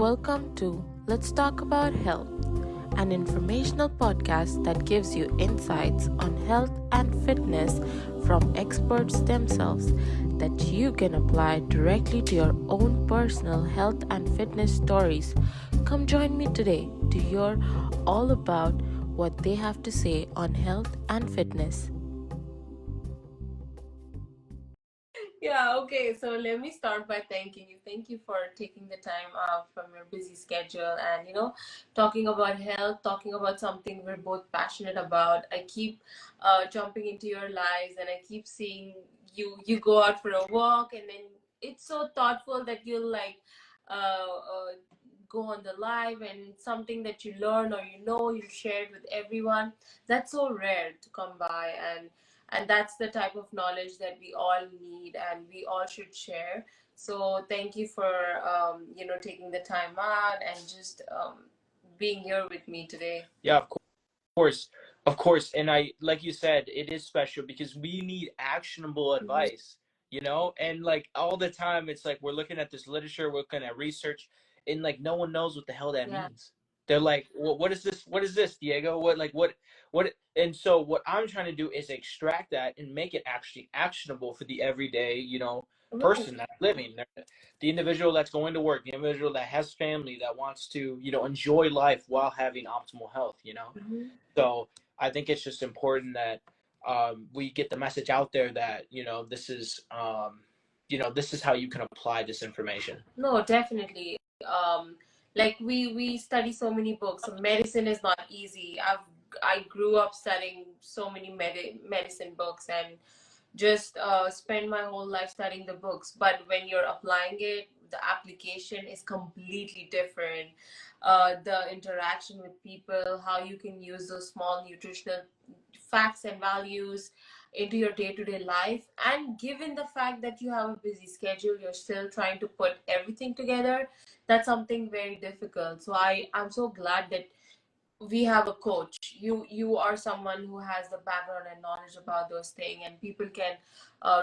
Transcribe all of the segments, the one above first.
Welcome to Let's Talk About Health, an informational podcast that gives you insights on health and fitness from experts themselves that you can apply directly to your own personal health and fitness stories. Come join me today to hear all about what they have to say on health and fitness. Yeah, okay. So let me start by thanking you. Thank you for taking the time out from your busy schedule and, talking about health, talking about something we're both passionate about. I keep jumping into your lives and I keep seeing you go out for a walk, and then it's so thoughtful that you'll go on the live, and something that you learn or you share it with everyone. That's so rare to come by, and that's the type of knowledge that we all need and we all should share. So thank you for taking the time out and just being here with me today. Yeah, of course. And I, like you said, it is special because we need actionable advice, and like all the time, it's like we're looking at this literature, we're looking at research, and like no one knows what the hell that Yeah. means. They're like, what is this? What is this, Diego? What? And so what I'm trying to do is extract that and make it actually actionable for the everyday, person that's living, the individual that's going to work, the individual that has family that wants to, enjoy life while having optimal health, Mm-hmm. So I think it's just important that we get the message out there that, this is how you can apply this information. No, definitely. Like we study so many books. So medicine is not easy. I grew up studying so many medicine books and just spend my whole life studying the books. But when you're applying it, the application is completely different. The interaction with people, how you can use those small nutritional facts and values into your day-to-day life, and given the fact that you have a busy schedule, you're still trying to put everything together. That's something very difficult. So I'm so glad that we have a coach. You are someone who has the background and knowledge about those things, and people can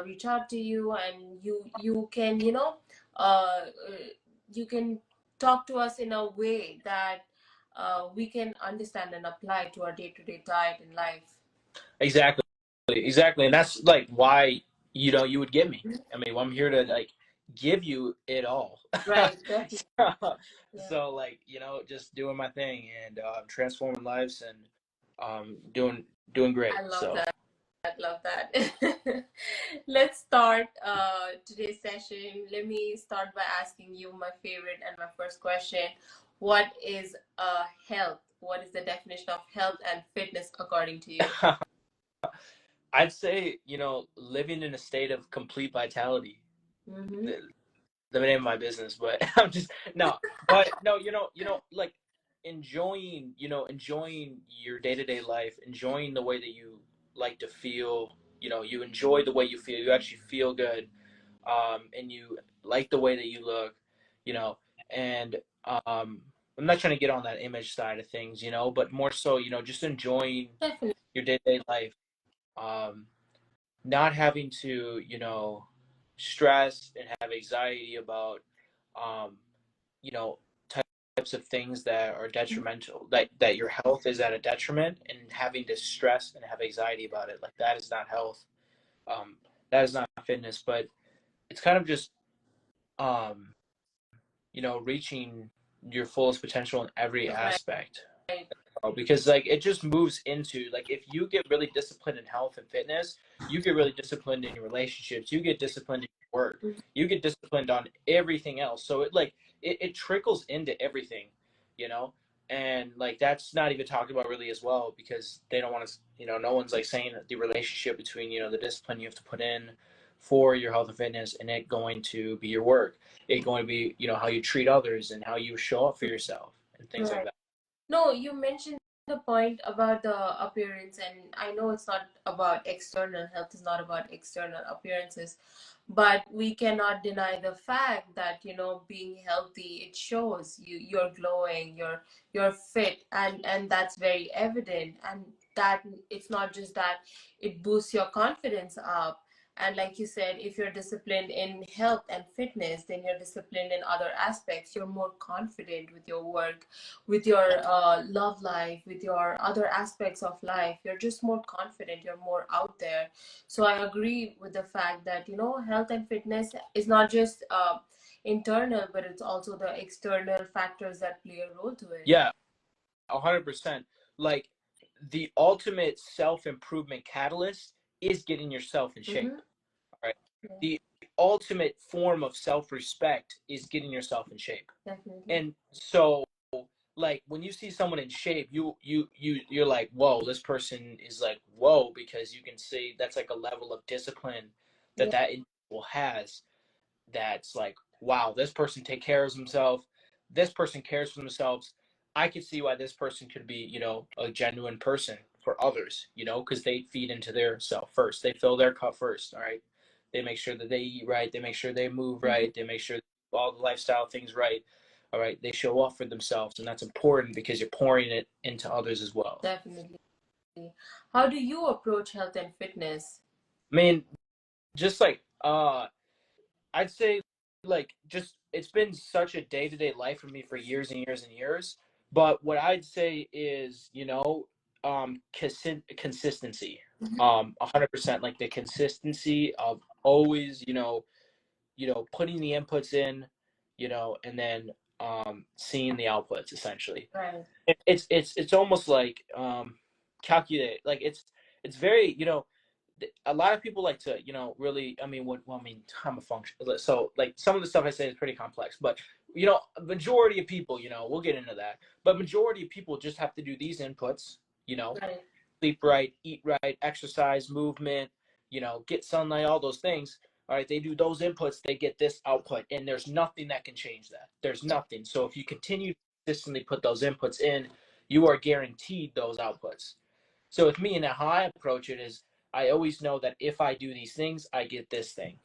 reach out to you, and you can uh, you can talk to us in a way that we can understand and apply to our day-to-day diet and life. Exactly. And that's like why, you would get me. I mean, I'm here to like give you it all. Right, definitely. Yeah. So like, just doing my thing and transforming lives and doing great. I love So that. I love that. Let's start today's session. Let me start by asking you my favorite and my first question. What is health? What is the definition of health and fitness according to you? I'd say, living in a state of complete vitality. Mm-hmm. The name of my business, but I'm just no, but no, like enjoying your day-to-day life, enjoying the way that you like to feel, you enjoy the way you feel, you actually feel good, and you like the way that you look, and I'm not trying to get on that image side of things, but more so, just enjoying Definitely. your day-to-day life, um, not having to, stress and have anxiety about, um, you know, types of things that are detrimental, that your health is at a detriment, and having to stress and have anxiety about it. Like that is not health. Um, that is not fitness, but it's kind of just, um, reaching your fullest potential in every Right. aspect. Because like it just moves into like if you get really disciplined in health and fitness, you get really disciplined in your relationships, you get disciplined in your work, you get disciplined on everything else. So it trickles into everything, you know and like that's not even talked about really as well, because they don't want to, no one's like saying that the relationship between, the discipline you have to put in for your health and fitness and it going to be your work, it going to be, how you treat others and how you show up for yourself and things like Right. that. No, you mentioned the point about the appearance, and I know it's not about external health, is not about external appearances, but we cannot deny the fact that being healthy, it shows you're glowing, you're fit, and that's very evident, and that it's not just that, it boosts your confidence up, And like you said, if you're disciplined in health and fitness, then you're disciplined in other aspects. You're more confident with your work, with your love life, with your other aspects of life. You're just more confident, you're more out there. So I agree with the fact that, you know, health and fitness is not just internal, but it's also the external factors that play a role to it. Yeah, 100%. Like the ultimate self-improvement catalyst is getting yourself in shape. Mm-hmm. Right. Yeah, The ultimate form of self-respect is getting yourself in shape. definitely. And so like when you see someone in shape, you're like, whoa, this person is like, whoa, because you can see that's like a level of discipline that Yeah, that individual has. That's like, wow, this person take care of themselves. This person cares for themselves. I could see why this person could be, you know, a genuine person for others, you know, because they feed into their self first. They fill their cup first. All right. They make sure that they eat right. They make sure they move mm-hmm. right. They make sure all the lifestyle things right. All right. They show up for themselves. And that's important because you're pouring it into others as well. Definitely. How do you approach health and fitness? I mean, just like, I'd say like just it's been such a day-to-day life for me for years and years and years. But what I'd say is, you know, consistency. 100%, like the consistency of always, putting the inputs in, and then seeing the outputs essentially. Right. It's almost like calculate, like it's very, a lot of people like to, really, I mean, well, I mean, I'm a function. So, like, some of the stuff I say is pretty complex, but, majority of people, we'll get into that. But majority of people just have to do these inputs, you know, Right. sleep right, eat right, exercise, movement, get sunlight, all those things. All right, they do those inputs, they get this output, and there's nothing that can change that. There's nothing. So if you continue to consistently put those inputs in, you are guaranteed those outputs. So with me and how I approach it is I always know that if I do these things, I get this thing,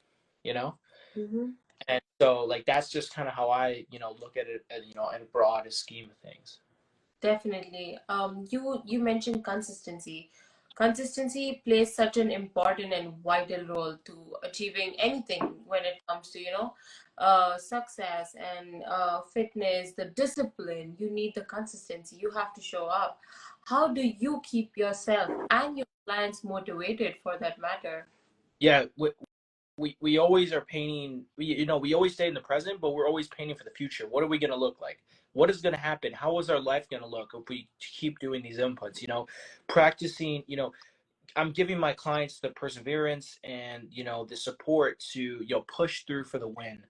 you know? Mm-hmm. And so like that's just kind of how I, look at it, in a broadest scheme of things. Definitely. You mentioned consistency. Consistency plays such an important and vital role to achieving anything when it comes to, success and fitness, the discipline. You need the consistency. You have to show up. How do you keep yourself and your clients motivated for that matter? Yeah, we always are painting, we always stay in the present, but we're always painting for the future. What are we going to look like? What is going to happen? How is our life going to look if we keep doing these inputs, practicing, I'm giving my clients the perseverance and the support to push through for the win,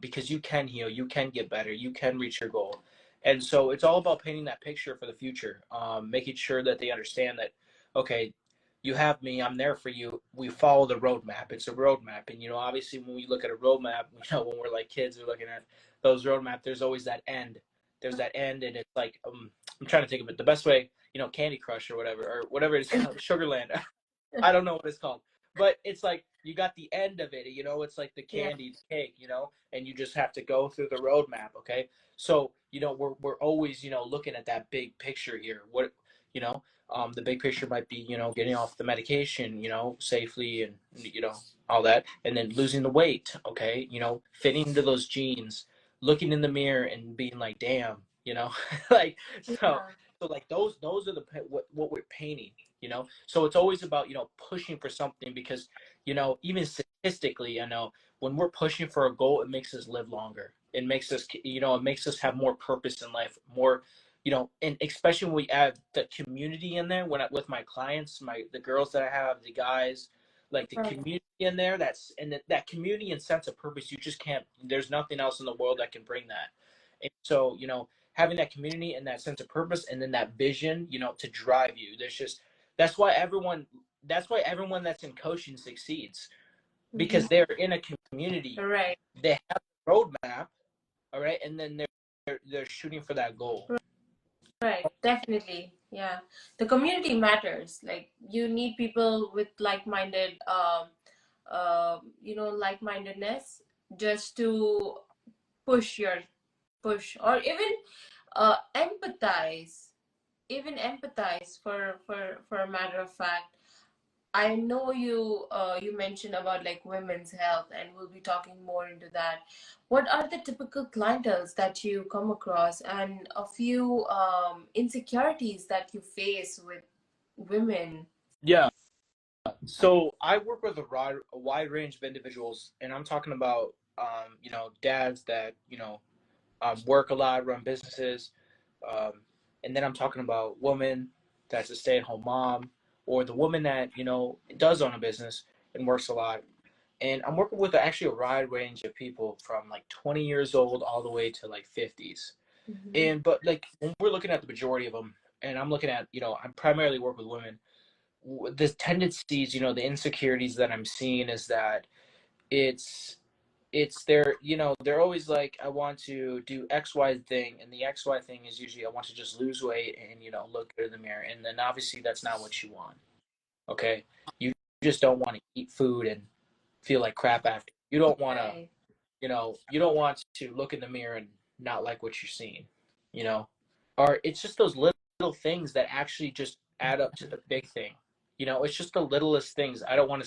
because you can heal, you can get better, you can reach your goal, and so it's all about painting that picture for the future, making sure that they understand that okay, you have me, I'm there for you. We follow the roadmap. It's a roadmap, and obviously when we look at a roadmap, when we're like kids, we're looking at those roadmap. There's always that end. There's that end, and it's like I'm trying to think of it the best way. Candy Crush or whatever it's called, Sugarland. I don't know what it's called, but it's like you got the end of it. It's like the Yeah. candied cake, and you just have to go through the roadmap. Okay, so we're always looking at that big picture here. What you know, the big picture might be getting off the medication safely, and all that, and then losing the weight. Okay, fitting into those jeans, looking in the mirror and being like, damn, like so. Yeah. So like those are what we're painting, so it's always about pushing for something, because even statistically, when we're pushing for a goal, it makes us live longer. It makes us, it makes us have more purpose in life, more, and especially when we add the community in there, with my clients, the girls that I have, the guys, like the Right. community in there, that community and sense of purpose, you just can't, there's nothing else in the world that can bring that. And so having that community and that sense of purpose, and then that vision, to drive you. That's why everyone that's in coaching succeeds, Mm-hmm. because they're in a community. Right. They have a roadmap, all right, and then they're shooting for that goal. Right, definitely. Yeah. The community matters. Like you need people with like-minded like-mindedness just to push your push or even empathize. Even empathize for a matter of fact. I know you mentioned about like women's health, and we'll be talking more into that. What are the typical clientels that you come across, and a few insecurities that you face with women? Yeah. So I work with a wide range of individuals, and I'm talking about, dads that, work a lot, run businesses. Um, and then I'm talking about women that's a stay-at-home mom, or the woman that, does own a business and works a lot. And I'm working with actually a wide range of people from like 20 years old all the way to like 50s. Mm-hmm. But like when we're looking at the majority of them, and I'm looking at, I primarily work with women. The tendencies, the insecurities that I'm seeing is that it's they're always like, I want to do XY thing, and the XY thing is usually I want to just lose weight and look good in the mirror, and then obviously that's not what you want. Okay, you just don't want to eat food and feel like crap after. You don't want to, Right. you don't want to look in the mirror and not like what you're seeing, you know, or it's just those little things that actually just add up to the big thing. It's just the littlest things. I don't want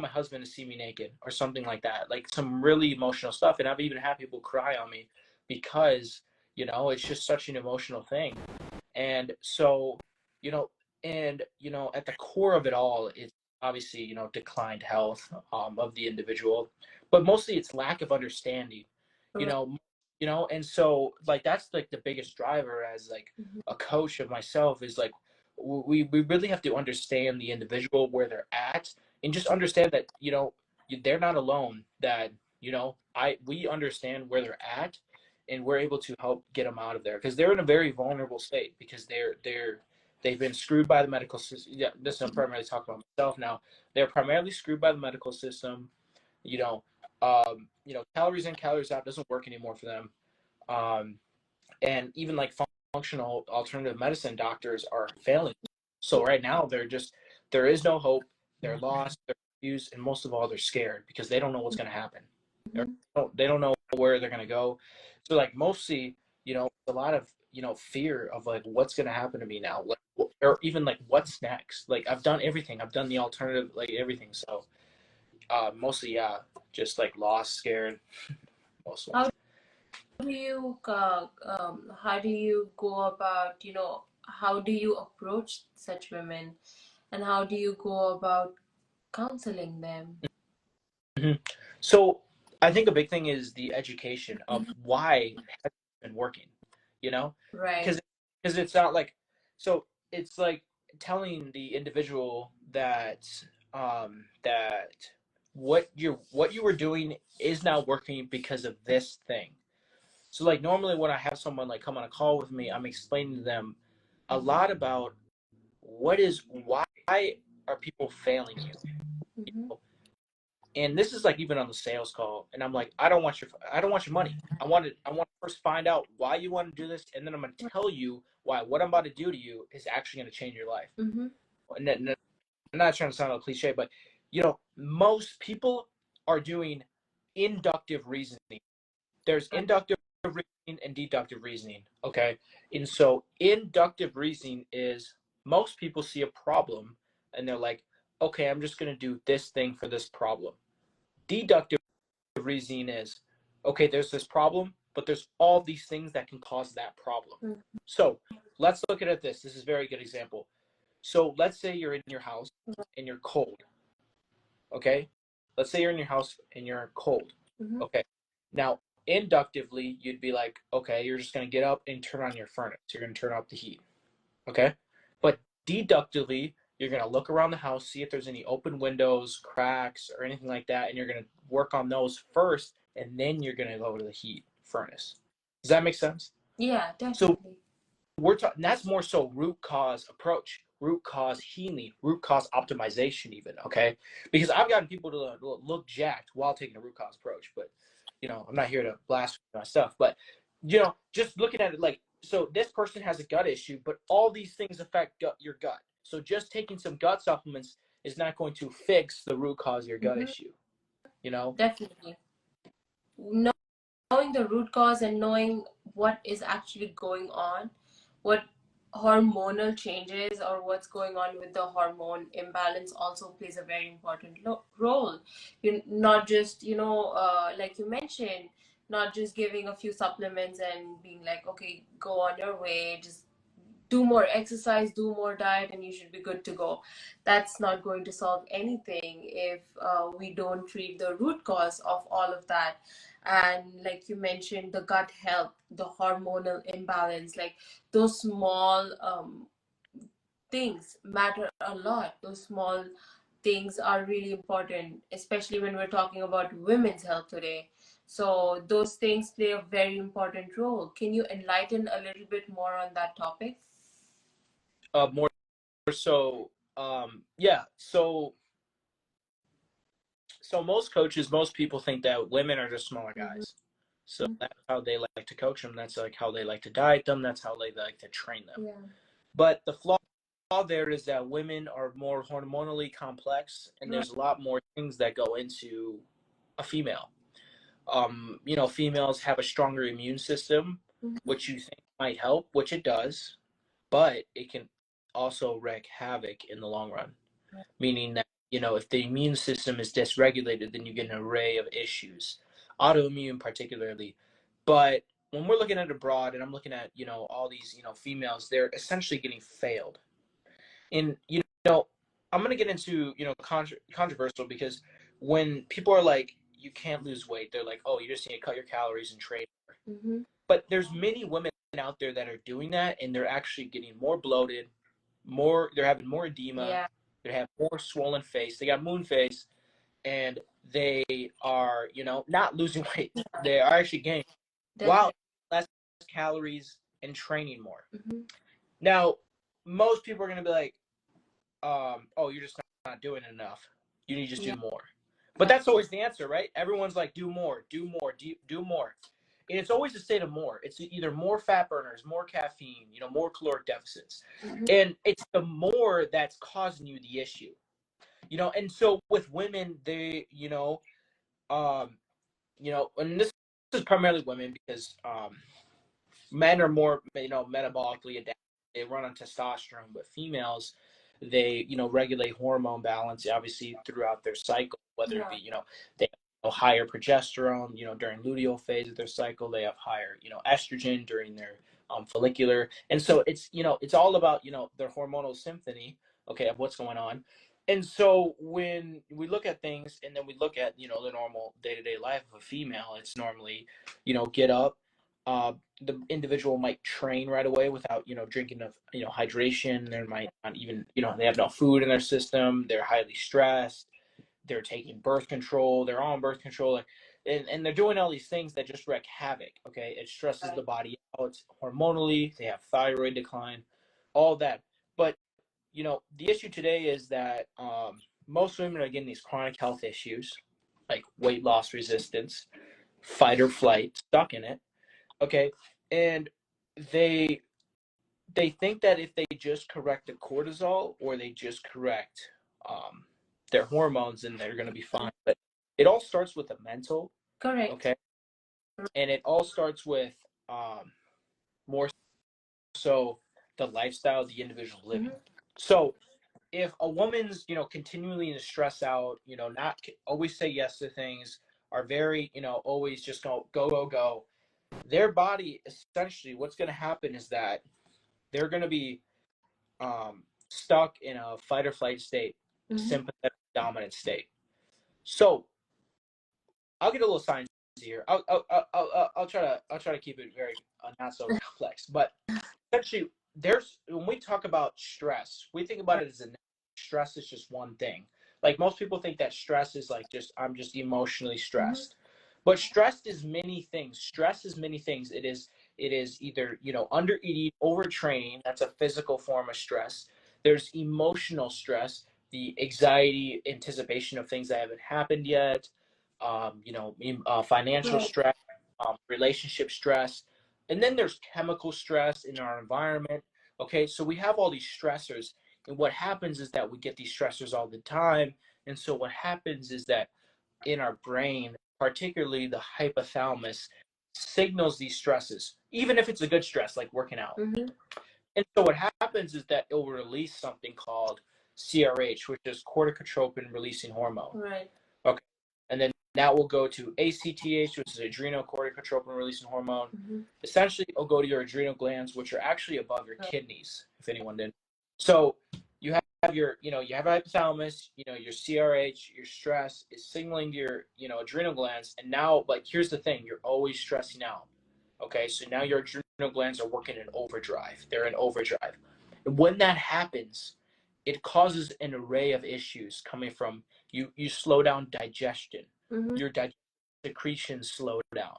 my husband to see me naked or something like that. Like some really emotional stuff. And I've even had people cry on me because, it's just such an emotional thing. And so, you know, at the core of it all, it's obviously, declined health of the individual, but mostly it's lack of understanding, you Right. know, and so like that's like the biggest driver as like Mhm. a coach of myself is like we really have to understand the individual where they're at and just understand that they're not alone, that we understand where they're at, and we're able to help get them out of there because they're in a very vulnerable state because they've been screwed by the medical system. Yeah, this is, I'm primarily talking about myself now. They're primarily screwed by the medical system. you know Calories in, calories out doesn't work anymore for them. um, and even like functional alternative medicine doctors are failing. So right now there is no hope. They're lost, they're confused, and most of all they're scared because they don't know what's going to happen. Mhm. They don't know where they're going to go. So like mostly, a lot of fear of like what's going to happen to me now, like, or even like what's next. Like I've done everything, I've done the alternative, like everything. So mostly, yeah, just like lost, scared, mostly. How how do you go about, how do you approach such women, and how do you go about counseling them? Mhm. So I think a big thing is the education of Mhm. why it hasn't been working, you know, Right. because it's not like, so it's like telling the individual that what you were doing is not working because of this thing. So like normally when I have someone like come on a call with me, I'm explaining to them a lot about why are people failing you. You Mm-hmm. know? And this is like even on the sales call, and I'm like, I don't want your money. I want to first find out why you want to do this, and then I'm going to tell you why what I'm about to do to you is actually going to change your life. Mm-hmm. And I'm not trying to sound a cliche, but most people are doing inductive reasoning. There's inductive reasoning and deductive reasoning. Okay. And so inductive reasoning is most people see a problem and they're like, okay, I'm just going to do this thing for this problem. Deductive reasoning is, okay, there's this problem, but there's all these things that can cause that problem. So let's look at this. This is a very good example. So let's say you're in your house and you're cold. Okay. Let's say you're in your house and you're cold. Mm-hmm. Okay. Now, inductively, you'd be like, okay, you're just going to get up and turn on your furnace. You're going to turn up the heat. Okay. But deductively, you're going to look around the house, see if there's any open windows, cracks, or anything like that. And you're going to work on those first. And then you're going to go to the heat furnace. Does that make sense? Yeah, So definitely. we're talking, that's more so root cause approach, root cause healing, root cause optimization, even. Okay. Because I've gotten people to look jacked while taking a root cause approach, but I'm not here to blast my stuff, but just looking at it like, so this person has a gut issue, but all these things affect your gut. So just taking some gut supplements is not going to fix the root cause of your gut Mm-hmm. issue, you know? Definitely. Knowing the root cause and knowing what is actually going on, what hormonal changes or what's going on with the hormone imbalance also plays a very important role. You not just, like you mentioned, not just giving a few supplements and being like, okay, go on your way, just do more exercise, do more diet, and you should be good to go. That's not going to solve anything if we don't treat the root cause of all of that. And like you mentioned, the gut health, the hormonal imbalance, like those small things matter a lot. Those small things are really important, especially when we're talking about women's health today. So those things play a very important role. Can you enlighten a little bit more on that topic? More so, yeah. So most coaches, most people think that women are just smaller Mm-hmm. guys. So that's how they like to coach them. That's like how they like to diet them. That's how they like to train them. Yeah. But the flaw there is that women are more hormonally complex, and Right. there's a lot more things that go into a female. Females have a stronger immune system, Mm-hmm. which you think might help, which it does, but it can also wreak havoc in the long run. Meaning that, if the immune system is dysregulated, then you get an array of issues, autoimmune particularly. But when we're looking at abroad, and I'm looking at, all these, females, they're essentially getting failed. And, I'm going to get into, controversial, because when people are like, you can't lose weight, they're like, oh, you just need to cut your calories and train. Mm-hmm. But there's many women out there that are doing that, and they're actually getting more bloated, they're having more edema, Yeah, they have more swollen face, they got moon face, and they are, not losing weight. They are actually gaining while definitely. less calories and training more. Mm-hmm. Now, most people are going to be like, oh, you're just not doing enough. You need to just Yeah. do more. But that's always the answer, right? Everyone's like, do more, do more, do more. And it's always a state of more. It's either more fat burners, more caffeine, more caloric deficits. Mm-hmm. And it's the more that's causing you the issue. And so with women, they, um, and this is primarily women, because men are more, metabolically adapted. They run on testosterone, but females, they, regulate hormone balance, obviously, throughout their cycle, whether it Yeah. be, they have higher progesterone, during luteal phase of their cycle, they have higher, estrogen during their follicular. And so it's, it's all about, their hormonal symphony, okay, of what's going on. And so when we look at things, and then we look at, the normal day-to-day life of a female, it's normally, get up, uh, the individual might train right away without, drinking enough, hydration. There might not even, they have no food in their system. They're highly stressed. They're taking birth control. They're on birth control. And they're doing all these things that just wreak havoc. Okay. It stresses the body out hormonally. They have thyroid decline, all that. But, the issue today is that most women are getting these chronic health issues, like weight loss resistance, fight or flight, stuck in it. Okay. And they think that if they just correct the cortisol, or they just correct um, their hormones, then they're going to be fine. But it all starts with the mental, Correct. okay, and it all starts with more so the lifestyle the individual living. Mm-hmm. So if a woman's, continually in stress out, not always say yes to things, are very, always just go, their body, essentially what's going to happen is that they're going to be stuck in a fight or flight state, a Mm-hmm. sympathetic dominant state. So I'll get a little science here. I'll try to keep it very not so complex. But essentially, when we talk about stress, we think about it as stress is just one thing. Like most people think that stress is like just I'm just emotionally Mm-hmm. stressed. But stress is many things. Stress is many things. It is either, under eating, overtraining, that's a physical form of stress. There's emotional stress, the anxiety, anticipation of things that haven't happened yet, financial Right. stress, relationship stress. And then there's chemical stress in our environment. Okay, so we have all these stressors. And what happens is that we get these stressors all the time. And so what happens is that in our brain, particularly the hypothalamus, signals these stresses, even if it's a good stress like working out. Mm-hmm. And so what happens is that it will release something called CRH, which is corticotropin releasing hormone. Right. Okay. And then that will go to ACTH, which is adrenocorticotropin releasing hormone. Mm-hmm. Essentially, it'll go to your adrenal glands, which are actually above your kidneys, if anyone didn't. So you have your, you have a hypothalamus, your CRH, your stress is signaling to your, adrenal glands. And now, like, here's the thing, you're always stressing out. Okay. So now your adrenal glands are working in overdrive. They're in overdrive. And when that happens, it causes an array of issues coming from you slow down digestion. Mm-hmm. Your secretions slow down.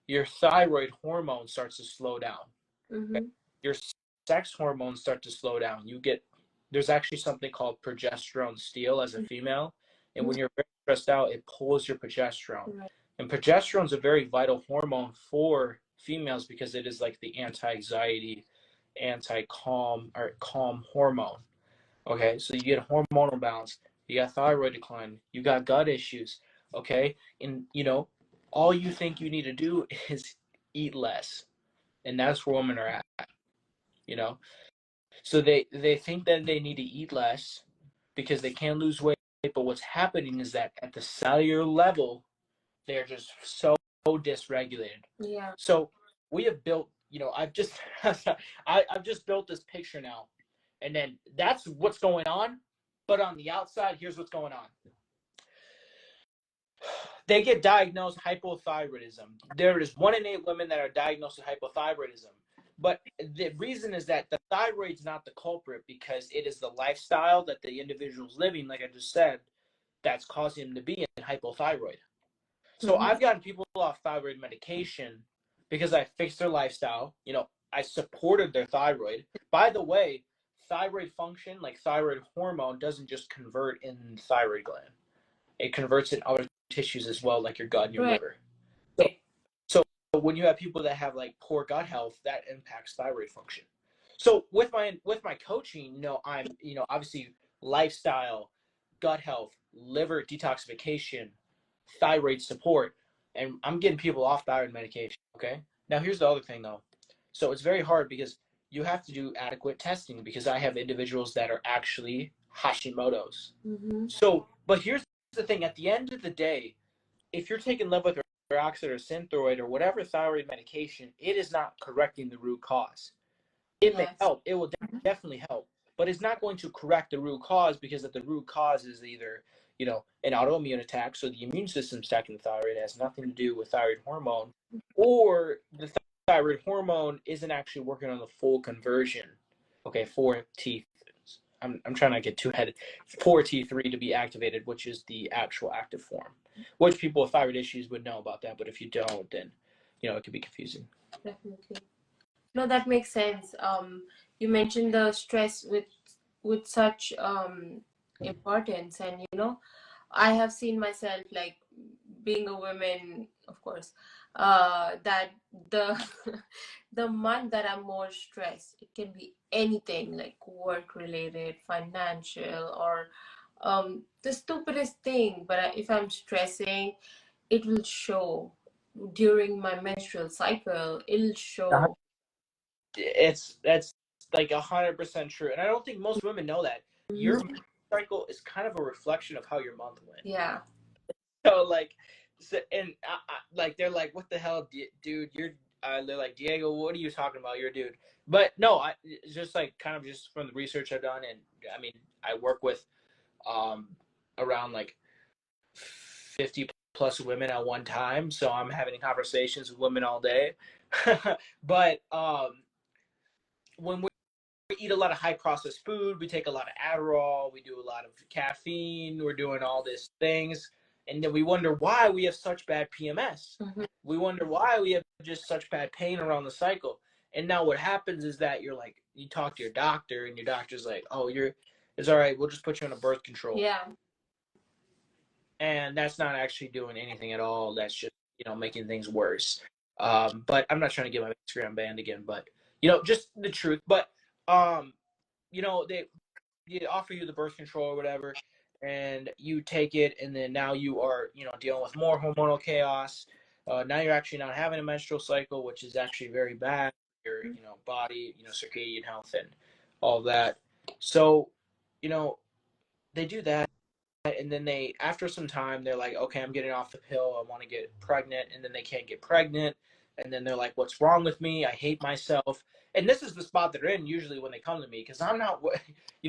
Your thyroid hormone starts to slow down. Mm-hmm. Okay? Your sex hormones start to slow down. There's actually something called progesterone steal as a female. And when you're very stressed out, it pulls your progesterone. Right. And progesterone is a very vital hormone for females because it is like the anti-anxiety, anti-calm or calm hormone. Okay, so you get hormonal balance, you got thyroid decline, you got gut issues. Okay, and all you think you need to do is eat less, and that's where women are at. So they think that they need to eat less because they can't lose weight, but what's happening is that at the cellular level, they're just so dysregulated. Yeah. So we have built, I've just I've just built this picture now, and then that's what's going on. But on the outside, here's what's going on. They get diagnosed hypothyroidism. There is 1 in 8 women that are diagnosed with hypothyroidism. But the reason is that the thyroid's not the culprit because it is the lifestyle that the individual's living, like I just said, that's causing them to be in hypothyroid. So I've gotten people off thyroid medication because I fixed their lifestyle. I supported their thyroid. By the way, thyroid function, like thyroid hormone, doesn't just convert in the thyroid gland. It converts in other tissues as well, like your gut and your liver. So when you have people that have like poor gut health, that impacts thyroid function. So with my coaching, I'm obviously lifestyle, gut health, liver detoxification, thyroid support, and I'm getting people off thyroid medication. Okay. Now here's the other thing though. So it's very hard because you have to do adequate testing because I have individuals that are actually Hashimoto's. Mm-hmm. So, but here's the thing: at the end of the day, if you're taking levothyroxine or Synthroid or whatever thyroid medication, it is not correcting the root cause. It may help. It will definitely help, but it's not going to correct the root cause because if the root cause is either an autoimmune attack, so the immune system's attacking the thyroid, it has nothing to do with thyroid hormone, or the thyroid hormone isn't actually working on the full conversion. Okay, for T. I'm trying not to get too ahead. For T3 to be activated, which is the actual active form, which people with thyroid issues would know about that, but if you don't, then it could be confusing. Definitely. No, that makes sense. You mentioned the stress with such importance, and I have seen myself, like, being a woman, of course, that the the month that I'm more stressed, it can be anything, like work related, financial, or the stupidest thing, but if I'm stressing, it will show during my menstrual cycle. It'll show. That's like 100% true, and I don't think most women know that your cycle is kind of a reflection of how your month went. Yeah. So like, like they're like, what the hell, dude? You're. They're like, Diego, what are you talking about? You're a dude. But no, it's just like kind of just from the research I've done, and I mean, I work with around like 50 plus women at one time, so I'm having conversations with women all day. But when we eat a lot of high processed food, we take a lot of Adderall, we do a lot of caffeine, we're doing all these things, and then we wonder why we have such bad PMS. We wonder why we have just such bad pain around the cycle. And now what happens is that you talk to your doctor, and your doctor's like, oh, it's all right, we'll just put you on a birth control. Yeah. And that's not actually doing anything at all. That's just, making things worse. But I'm not trying to get my Instagram banned again, but, just the truth. But, they offer you the birth control or whatever, and you take it, and then now you are, dealing with more hormonal chaos. Now you're actually not having a menstrual cycle, which is actually very bad. your, body, circadian health and all that. So, they do that, and then they, after some time, they're like, okay, I'm getting off the pill, I want to get pregnant, and then they can't get pregnant, and then they're like, what's wrong with me, I hate myself. And this is the spot they're in usually when they come to me, because I'm not,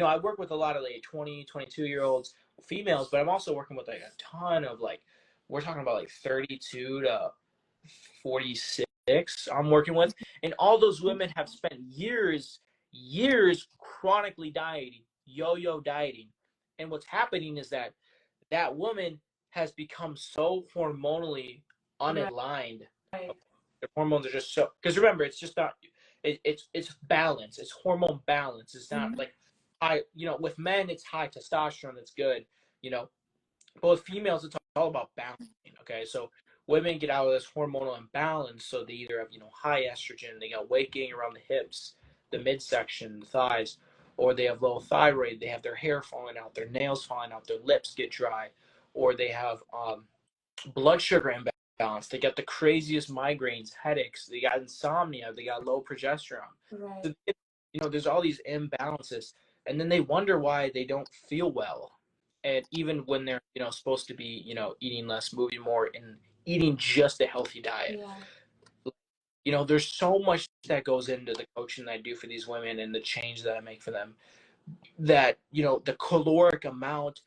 I work with a lot of like 20, 22 year olds females, but I'm also working with like a ton of like, we're talking about like 32 to 46 I'm working with, and all those women have spent years chronically dieting, yo-yo dieting. And what's happening is that that woman has become so hormonally unaligned. Right. The hormones are just so, because remember, it's just not, it's balance, it's hormone balance. It's not like high, with men it's high testosterone, that's good, but with females it's all about balancing. Okay, so women get out of this hormonal imbalance, so they either have high estrogen, they got weight gain around the hips, the midsection, the thighs, or they have low thyroid, they have their hair falling out, their nails falling out, their lips get dry, or they have blood sugar imbalance, they got the craziest migraines, headaches, they got insomnia, they got low progesterone. Right. So, there's all these imbalances, and then they wonder why they don't feel well. And even when they're supposed to be eating less, moving more, and eating just a healthy diet. Yeah. There's so much that goes into the coaching that I do for these women and the change that I make for them, that the caloric amount,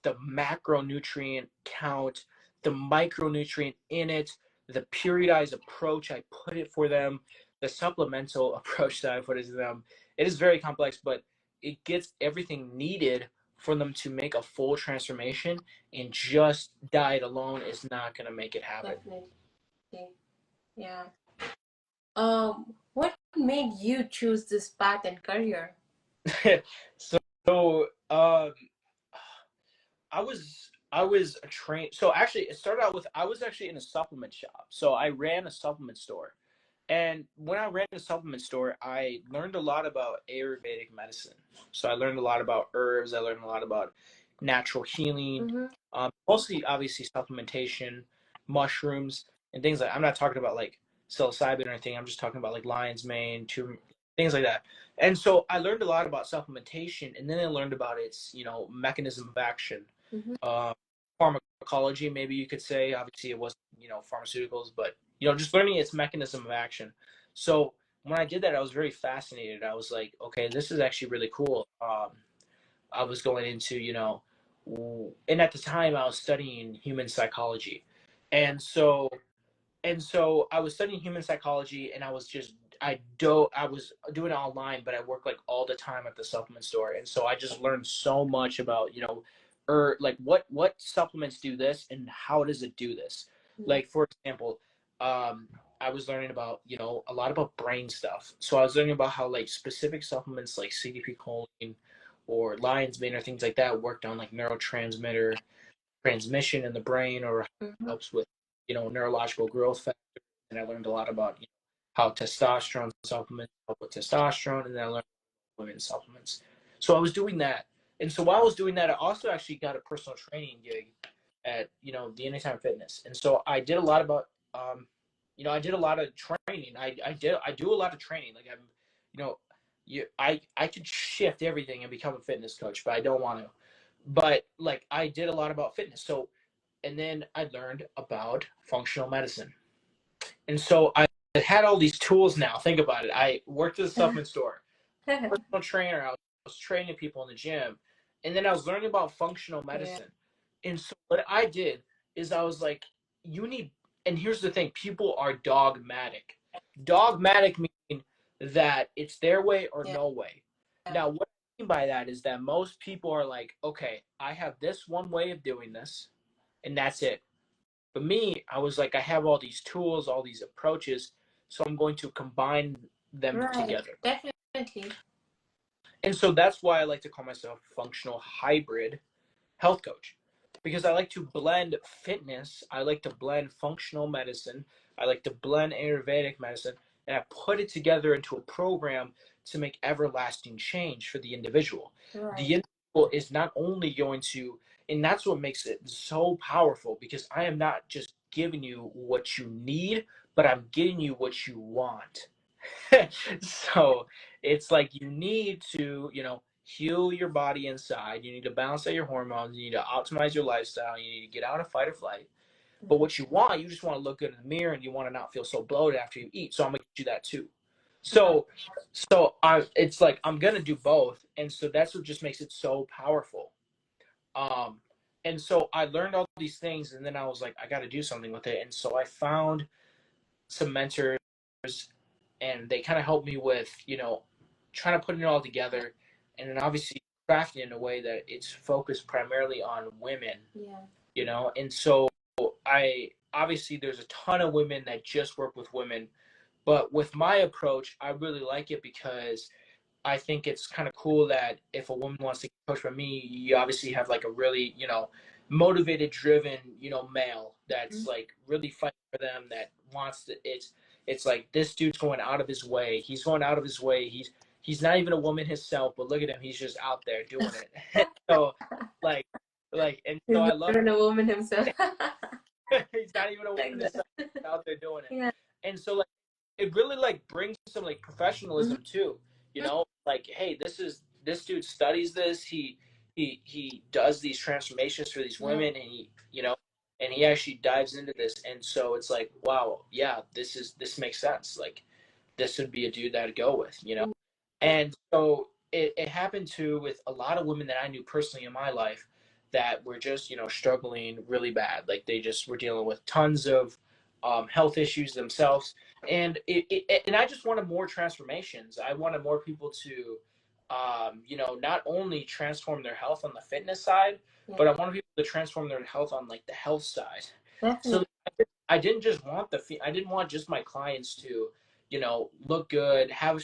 the macronutrient count, the micronutrient in it, the periodized approach I put it for them, the supplemental approach that I put it to them. It is very complex, but it gets everything needed for them to make a full transformation, and just diet alone is not going to make it happen. Definitely. Yeah. What made you choose this path and career? So, I was a train. So actually, it started out with, I was actually in a supplement shop. So I ran a supplement store, and when I ran a supplement store, I learned a lot about Ayurvedic medicine. So I learned a lot about herbs. I learned a lot about natural healing, mostly obviously supplementation, mushrooms, and things like. I'm not talking about like psilocybin or anything. I'm just talking about like lion's mane, things like that. And so I learned a lot about supplementation, and then I learned about its mechanism of action, pharmacology, maybe you could say. Obviously, it wasn't pharmaceuticals, but just learning its mechanism of action. So when I did that, I was very fascinated. I was like, okay, this is actually really cool. I was going into, and at the time I was studying human psychology. And so I was studying human psychology, and I was doing it online, but I worked like all the time at the supplement store. And so I just learned so much about, like what supplements do this and how does it do this. Like, for example, I was learning about, a lot about brain stuff. So I was learning about how like specific supplements like CDP choline or lion's mane or things like that worked on like neurotransmitter transmission in the brain, or helps with, neurological growth factors. And I learned a lot about how testosterone supplements help with testosterone, and then I learned women's supplements. So I was doing that, and so while I was doing that, I also actually got a personal training gig at the Anytime Fitness, and so I did a lot about I did a lot of training. I do a lot of training. Like I'm, I could shift everything and become a fitness coach, but I don't want to. But like I did a lot about fitness. So, and then I learned about functional medicine. And so I had all these tools now. Think about it. I worked at a supplement store, personal trainer. I was training people in the gym. And then I was learning about functional medicine. Yeah. And so what I did is I was like, and here's the thing, people are dogmatic. Dogmatic meaning that it's their way or no way. Now, what I mean by that is that most people are like, okay, I have this one way of doing this, and that's it. But me, I was like, I have all these tools, all these approaches, so I'm going to combine them together. Definitely. And so that's why I like to call myself functional hybrid health coach, because I like to blend fitness, I like to blend functional medicine, I like to blend Ayurvedic medicine, and I put it together into a program to make everlasting change for the individual. Right. The individual is not only going to, and that's what makes it so powerful, because I am not just giving you what you need, but I'm giving you what you want. So it's like you need to, heal your body inside. You need to balance out your hormones. You need to optimize your lifestyle. You need to get out of fight or flight. But what you just want to look good in the mirror, and you want to not feel so bloated after you eat. So I'm gonna get you that too. So, it's like I'm gonna do both, and so that's what just makes it so powerful. Um, and so I learned all these things, and then I was like, I got to do something with it. And so I found some mentors, and they kind of helped me with, trying to put it all together, and then obviously crafting it in a way that it's focused primarily on women. Yeah. And so I obviously there's a ton of women that just work with women, but with my approach, I really like it because I think it's kind of cool that if a woman wants to get coached by me, you obviously have like a really, motivated, driven, male that's like really fighting for them, that wants to. It's like this dude's going out of his way. He's going out of his way. He's not even a woman himself, but look at him. He's just out there doing it. So, like, and He's so I not love even a woman himself. he's not even a Like woman that. himself. He's out there doing it. Yeah. And so like it really like brings some like professionalism too. Like, hey, this dude studies this. He does these transformations for these women, and he actually dives into this. And so it's like, wow, yeah, this makes sense. Like, this would be a dude that I'd go with. And so it happened too with a lot of women that I knew personally in my life that were just, struggling really bad. Like they just were dealing with tons of health issues themselves. And and I just wanted more transformations. I wanted more people to, not only transform their health on the fitness side, but I wanted people to transform their health on like the health side. Definitely. So I didn't just want I didn't want just my clients to, look good, have,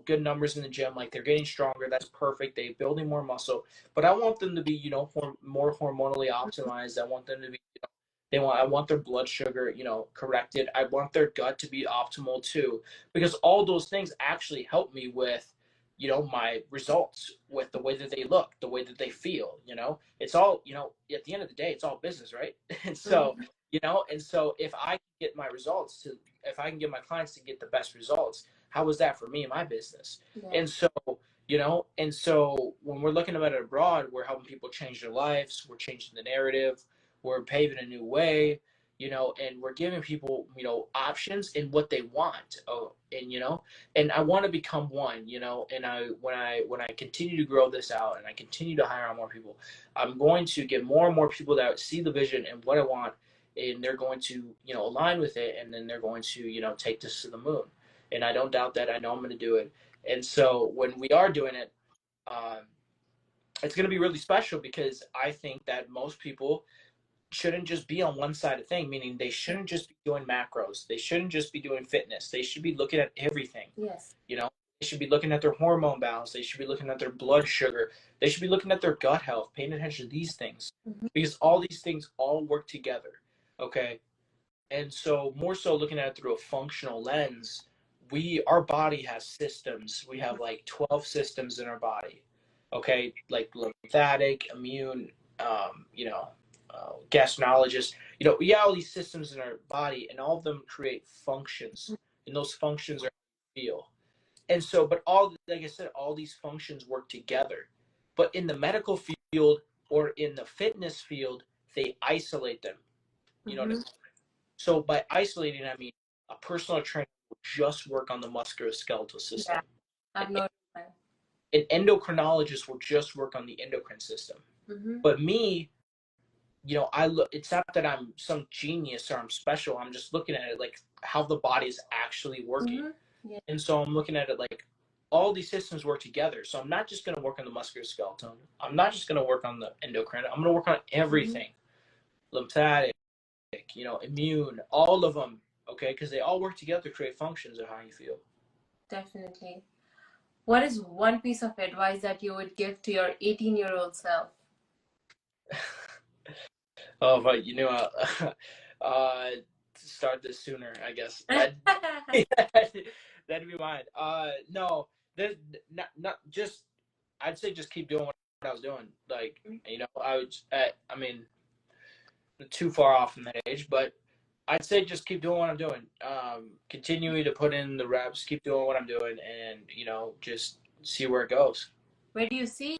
good numbers in the gym, like they're getting stronger. That's perfect. They're building more muscle, but I want them to be, more hormonally optimized. I want them to be, I want their blood sugar, corrected. I want their gut to be optimal too, because all those things actually help me with, my results, with the way that they look, the way that they feel. It's all, at the end of the day, it's all business, right? And so, and so if I can get my clients to get the best results, how was that for me and my business? Yeah. And so, when we're looking at it abroad, we're helping people change their lives. We're changing the narrative. We're paving a new way, and we're giving people, options in what they want. Oh, and I want to become one, and when I continue to grow this out and I continue to hire on more people, I'm going to get more and more people that see the vision and what I want, and they're going to, align with it, and then they're going to, take this to the moon. And I don't doubt that. I know I'm going to do it. And so when we are doing it, it's going to be really special, because I think that most people shouldn't just be on one side of thing, meaning they shouldn't just be doing macros. They shouldn't just be doing fitness. They should be looking at everything. Yes. They should be looking at their hormone balance. They should be looking at their blood sugar. They should be looking at their gut health, paying attention to these things, because all these things all work together. Okay. And so more so looking at it through a functional lens, our body has systems. We have like 12 systems in our body. Okay. Like lymphatic, immune, gastroenterologist, we have all these systems in our body, and all of them create functions, and those functions are feel. And so, but like I said, all these functions work together. But in the medical field or in the fitness field, they isolate them. You know what I mean? So by isolating, I mean a personal trainer will just work on the musculoskeletal system. Yeah. I've noticed that. An endocrinologist will just work on the endocrine system. But me, I look. It's not that I'm some genius or I'm special. I'm just looking at it like how the body is actually working. Yeah. And so I'm looking at it like all these systems work together. So I'm not just going to work on the musculoskeletal. I'm not just going to work on the endocrine. I'm going to work on everything. Lymphatic, immune, all of them. Okay, because they all work together to create functions of how you feel. Definitely. What is one piece of advice that you would give to your 18-year-old self? Oh, but start this sooner, I guess. That'd be mine. No, not just. I'd say just keep doing what I was doing. Like, I mean, too far off from that age, but I'd say just keep doing what I'm doing. Continuing to put in the reps, keep doing what I'm doing, and just see where it goes. Where do you see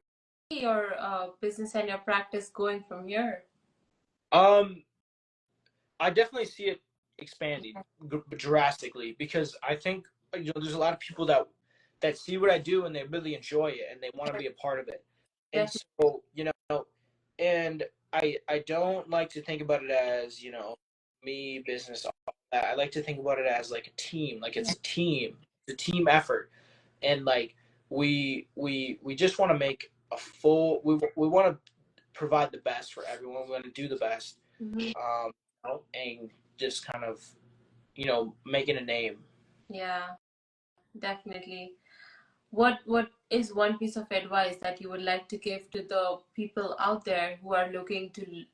your business and your practice going from here? Um, I definitely see it expanding drastically because I think there's a lot of people that see what I do and they really enjoy it and they want to be a part of it. And Definitely. so, and I don't like to think about it as, me, business, all that. I like to think about it as like a team, like it's a team effort. And like we just want to make a full we want to provide the best for everyone. We want to do the best. Mm-hmm. And just kind of, making a name. Yeah, definitely. What is one piece of advice that you would like to give to the people out there who are looking to,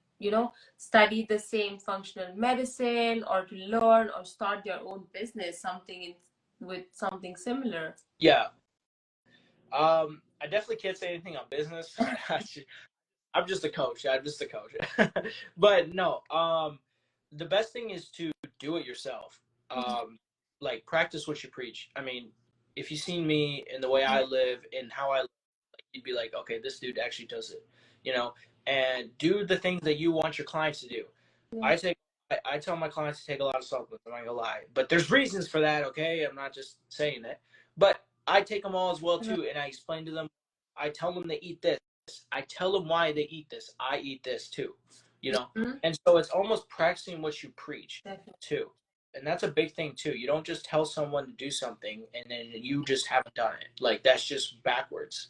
study the same functional medicine or to learn or start their own business, with something similar? Yeah. I definitely can't say anything on business. I'm just a coach. I'm just a coach. But no, the best thing is to do it yourself. Like practice what you preach. I mean, if you've seen me and the way I live and how I live, you'd be like, okay, this dude actually does it, you know, and do the things that you want your clients to do. Yeah. I take, I tell my clients to take a lot of supplements. I'm not gonna lie, but there's reasons for that. Okay, I'm not just saying that, but I take them all as well too, and I explain to them. I tell them to eat this. I tell them why they eat this. I eat this too, Mhm. and so it's almost practicing what you preach Definitely. too. And that's a big thing too. You don't just tell someone to do something and then you just haven't done it. Like that's just backwards.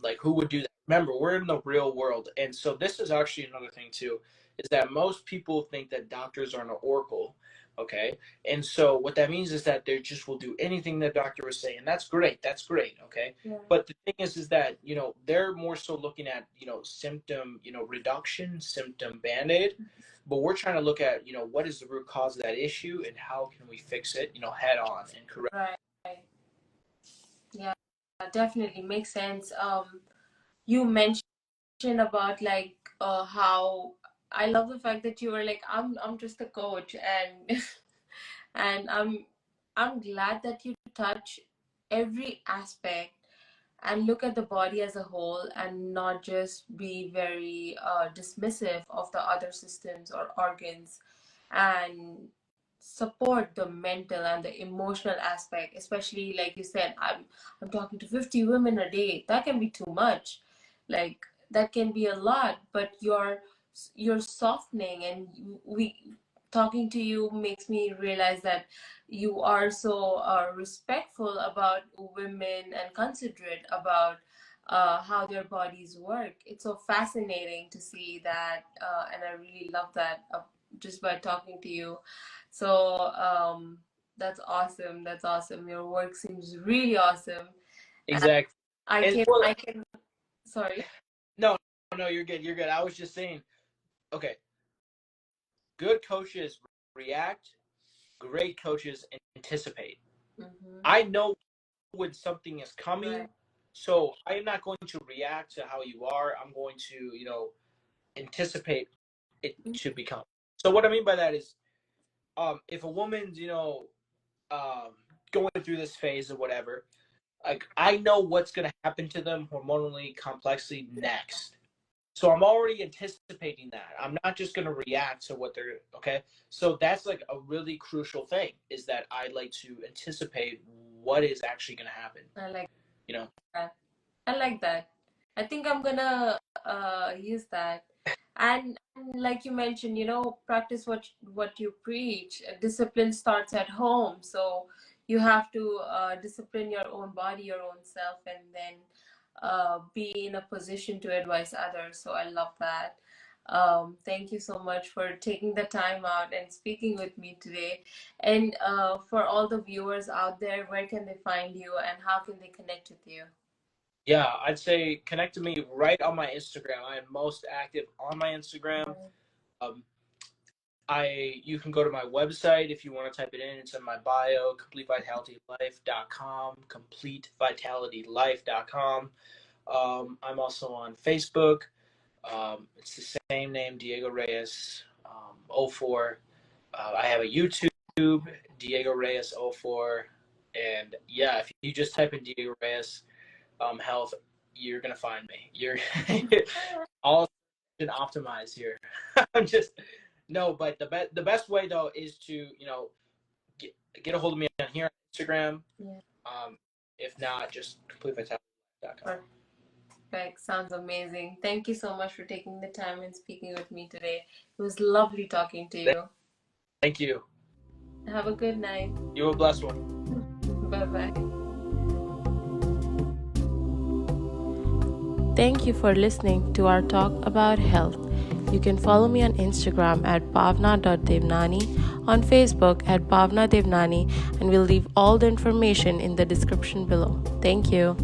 Like who would do that? Remember, we're in the real world, and so this is actually another thing too, is that most people think that doctors are an oracle. Okay, and so what that means is that they just will do anything the doctor was saying. That's great. That's great. Okay, Yeah. but the thing is that they're more so looking at symptom reduction, symptom band-aid, but we're trying to look at what is the root cause of that issue and how can we fix it head on and correct. Right. Yeah, definitely makes sense. You mentioned about like how I love the fact that you were like, I'm just a coach, and and I'm glad that you touch every aspect and look at the body as a whole and not just be very dismissive of the other systems or organs, and support the mental and the emotional aspect, especially like you said, I'm talking to 50 women a day. That can be too much. Like that can be a lot, but you're softening, and we talking to you makes me realize that you are so respectful about women and considerate about how their bodies work. It's so fascinating to see that, and I really love that just by talking to you. So that's awesome. That's awesome. Your work seems really awesome. And Exactly. I And can, well, I can. Sorry. no, no, you're good. You're good. I was just saying, okay, good coaches react, great coaches anticipate. Mm-hmm. I know when something is Right. coming, so I'm not going to react to how you are. I'm going to, anticipate it to become. So what I mean by that is, if a woman's, um, going through this phase or whatever, like I know what's going to happen to them hormonally, complexly next. So I'm already anticipating that. I'm not just going to react to what they're okay. So that's like a really crucial thing is that I like to anticipate what is actually going to happen. I like You know. that. I like that. I think I'm gonna use that. And like you mentioned, practice what you preach. Discipline starts at home, so you have to discipline your own body, your own self, and then be in a position to advise others. So I love that. Thank you so much for taking the time out and speaking with me today. And for all the viewers out there, where can they find you and how can they connect with you? Yeah, I'd say connect to me right on my Instagram. I am most active on my Instagram. Um, you can go to my website if you want to type it in. It's in my bio, completevitalitylife.com, completevitalitylife.com. I'm also on Facebook. It's the same name, Diego Reyes, 04. I have a YouTube, Diego Reyes 04, and yeah, if you just type in Diego Reyes health, you're gonna find me. You're all optimized here. I'm just no, but the best way though is to get a hold of me on here on Instagram. Yeah. If not, just completevitality.com. Perfect. Sounds amazing. Thank you so much for taking the time and speaking with me today. It was lovely talking to you. Thank you. Have a good night. You have a blessed one. Bye-bye. Thank you for listening to our talk about health. You can follow me on Instagram at bhavna.devnani, on Facebook at bhavna devnani, and we'll leave all the information in the description below. Thank you.